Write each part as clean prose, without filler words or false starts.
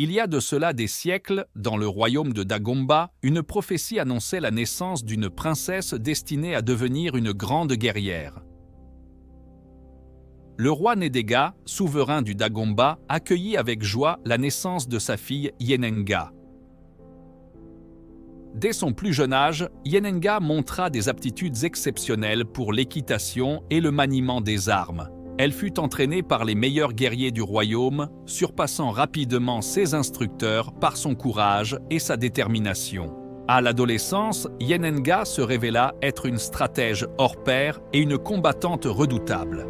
Il y a de cela des siècles, dans le royaume de Dagomba, une prophétie annonçait la naissance d'une princesse destinée à devenir une grande guerrière. Le roi Nedega, souverain du Dagomba, accueillit avec joie la naissance de sa fille Yenenga. Dès son plus jeune âge, Yenenga montra des aptitudes exceptionnelles pour l'équitation et le maniement des armes. Elle fut entraînée par les meilleurs guerriers du royaume, surpassant rapidement ses instructeurs par son courage et sa détermination. À l'adolescence, Yenenga se révéla être une stratège hors pair et une combattante redoutable.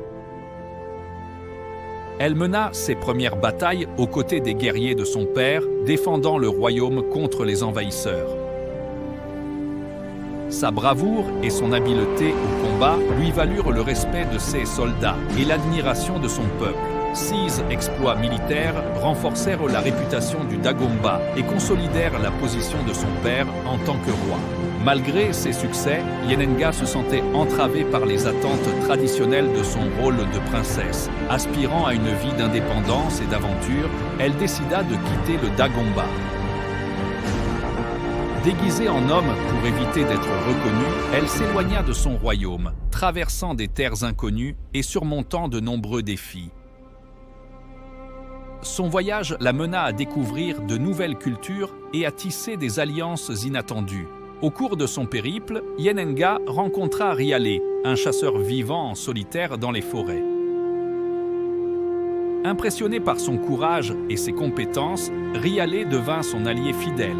Elle mena ses premières batailles aux côtés des guerriers de son père, défendant le royaume contre les envahisseurs. Sa bravoure et son habileté au combat lui valurent le respect de ses soldats et l'admiration de son peuple. Ces exploits militaires renforcèrent la réputation du Dagomba et consolidèrent la position de son père en tant que roi. Malgré ses succès, Yenenga se sentait entravée par les attentes traditionnelles de son rôle de princesse. Aspirant à une vie d'indépendance et d'aventure, elle décida de quitter le Dagomba. Déguisée en homme pour éviter d'être reconnue, elle s'éloigna de son royaume, traversant des terres inconnues et surmontant de nombreux défis. Son voyage la mena à découvrir de nouvelles cultures et à tisser des alliances inattendues. Au cours de son périple, Yenenga rencontra Riale, un chasseur vivant en solitaire dans les forêts. Impressionné par son courage et ses compétences, Riale devint son allié fidèle.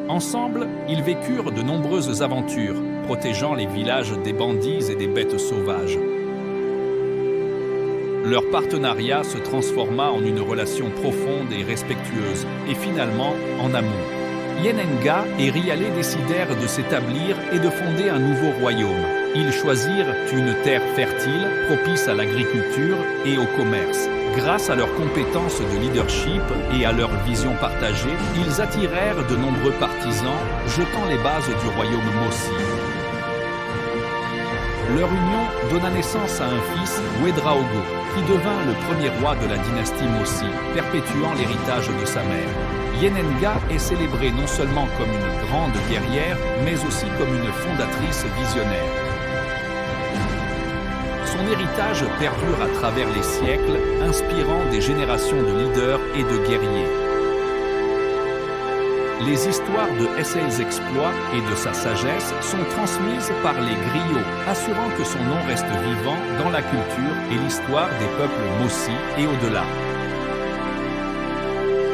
Ensemble, ils vécurent de nombreuses aventures, protégeant les villages des bandits et des bêtes sauvages. Leur partenariat se transforma en une relation profonde et respectueuse, et finalement en amour. Yenenga et Riale décidèrent de s'établir et de fonder un nouveau royaume. Ils choisirent une terre fertile, propice à l'agriculture et au commerce. Grâce à leurs compétences de leadership et à leur vision partagée, ils attirèrent de nombreux partisans, jetant les bases du royaume Mossi. Leur union donna naissance à un fils, Wedraogo, qui devint le premier roi de la dynastie Mossi, perpétuant l'héritage de sa mère. Yenenga est célébrée non seulement comme une grande guerrière, mais aussi comme une fondatrice visionnaire. Son héritage perdure à travers les siècles, inspirant des générations de leaders et de guerriers. Les histoires de ses exploits et de sa sagesse sont transmises par les griots, assurant que son nom reste vivant dans la culture et l'histoire des peuples Mossi et au-delà.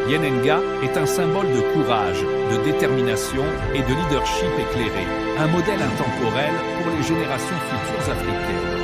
Yenenga est un symbole de courage, de détermination et de leadership éclairé, un modèle intemporel pour les générations futures africaines.